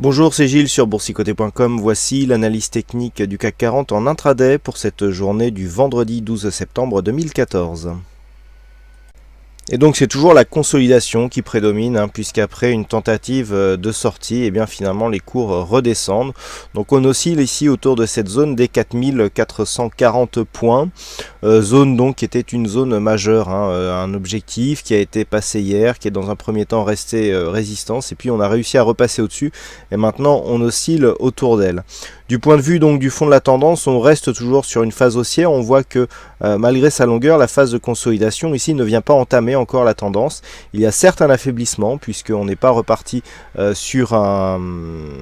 Bonjour, c'est Gilles sur boursicoté.com. Voici l'analyse technique du CAC 40 en intraday pour cette journée du vendredi 12 septembre 2014. Et donc c'est toujours la consolidation qui prédomine, puisqu'après une tentative de sortie, finalement les cours redescendent. Donc on oscille ici autour de cette zone des 4440 points, zone donc qui était une zone majeure, un objectif qui a été passé hier, qui est dans un premier temps resté résistance, et puis on a réussi à repasser au-dessus, et maintenant on oscille autour d'elle. Du point de vue donc du fond de la tendance, on reste toujours sur une phase haussière. On voit que malgré sa longueur, la phase de consolidation ici ne vient pas entamer encore la tendance. Il y a certes un affaiblissement puisqu'on n'est pas reparti sur une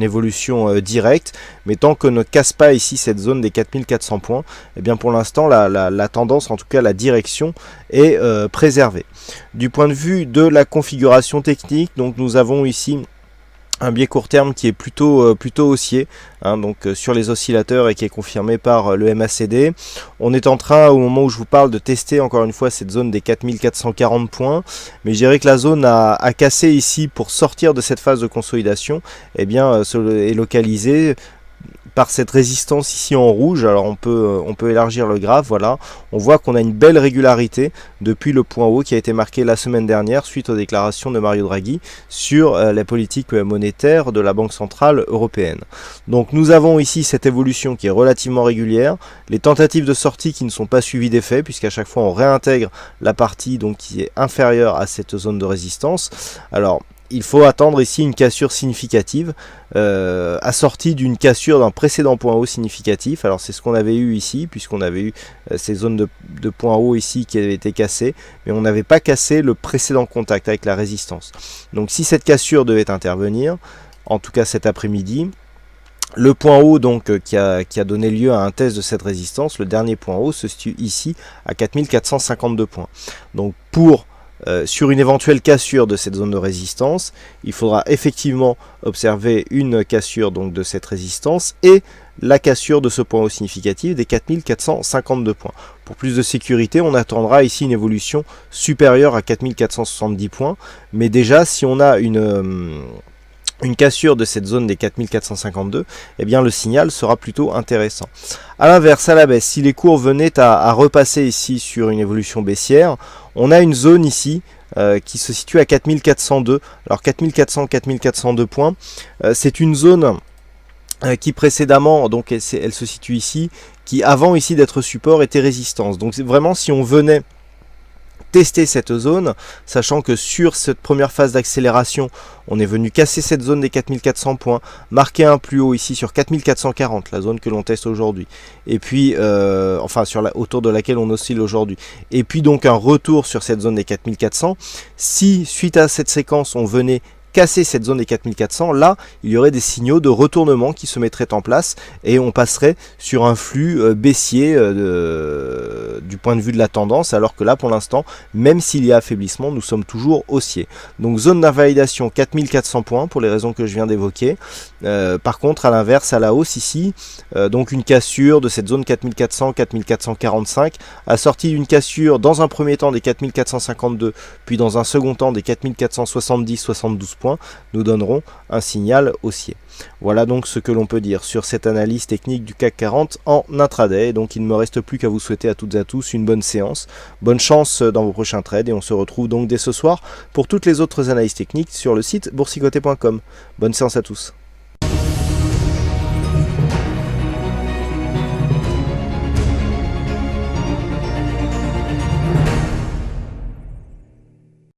évolution directe, mais tant qu'on ne casse pas ici cette zone des 4400 points, pour l'instant la tendance, en tout cas la direction, est préservée. Du point de vue de la configuration technique, donc nous avons ici un biais court terme qui est plutôt haussier, donc sur les oscillateurs, et qui est confirmé par le MACD. On est en train, au moment où je vous parle, de tester encore une fois cette zone des 4440 points, mais je dirais que la zone à casser ici pour sortir de cette phase de consolidation est localisée par cette résistance ici en rouge. Alors on peut élargir le graphe, voilà. On voit qu'on a une belle régularité depuis le point haut qui a été marqué la semaine dernière suite aux déclarations de Mario Draghi sur la politique monétaire de la Banque Centrale Européenne. Donc nous avons ici cette évolution qui est relativement régulière, les tentatives de sortie qui ne sont pas suivies d'effet, puisqu'à chaque fois on réintègre la partie donc qui est inférieure à cette zone de résistance. Alors il faut attendre ici une cassure significative, assortie d'une cassure d'un précédent point haut significatif. Alors c'est ce qu'on avait eu ici, puisqu'on avait eu ces zones de points hauts ici qui avaient été cassées, mais on n'avait pas cassé le précédent contact avec la résistance. Donc si cette cassure devait intervenir, en tout cas cet après-midi, le point haut donc qui a donné lieu à un test de cette résistance, le dernier point haut se situe ici à 4452 points. Donc sur une éventuelle cassure de cette zone de résistance, il faudra effectivement observer une cassure donc de cette résistance et la cassure de ce point haut significatif des 4452 points. Pour plus de sécurité, on attendra ici une évolution supérieure à 4470 points, mais déjà si on a une cassure de cette zone des 4452, le signal sera plutôt intéressant. A l'inverse, à la baisse, si les cours venaient à repasser ici sur une évolution baissière, on a une zone ici qui se situe à 4402. Alors 4400-4402 points, c'est une zone qui précédemment, donc elle se situe ici, qui avant ici d'être support était résistance. Donc vraiment, si on venait tester cette zone, sachant que sur cette première phase d'accélération, on est venu casser cette zone des 4400 points, marquer un plus haut ici sur 4440, la zone que l'on teste aujourd'hui, et puis autour de laquelle on oscille aujourd'hui, et puis donc un retour sur cette zone des 4400. Si suite à cette séquence on venait casser cette zone des 4400, là il y aurait des signaux de retournement qui se mettraient en place et on passerait sur un flux baissier du point de vue de la tendance, alors que là pour l'instant, même s'il y a affaiblissement, nous sommes toujours haussiers. Donc zone d'invalidation 4400 points pour les raisons que je viens d'évoquer. Par contre, à l'inverse, à la hausse ici, donc une cassure de cette zone 4400-4445, assortie d'une cassure dans un premier temps des 4452, puis dans un second temps des 4470-72 points, nous donneront un signal haussier. Voilà donc ce que l'on peut dire sur cette analyse technique du CAC 40 en intraday. Donc il ne me reste plus qu'à vous souhaiter à toutes et à tous une bonne séance, bonne chance dans vos prochains trades, et on se retrouve donc dès ce soir pour toutes les autres analyses techniques sur le site boursicoté.com. Bonne séance à tous.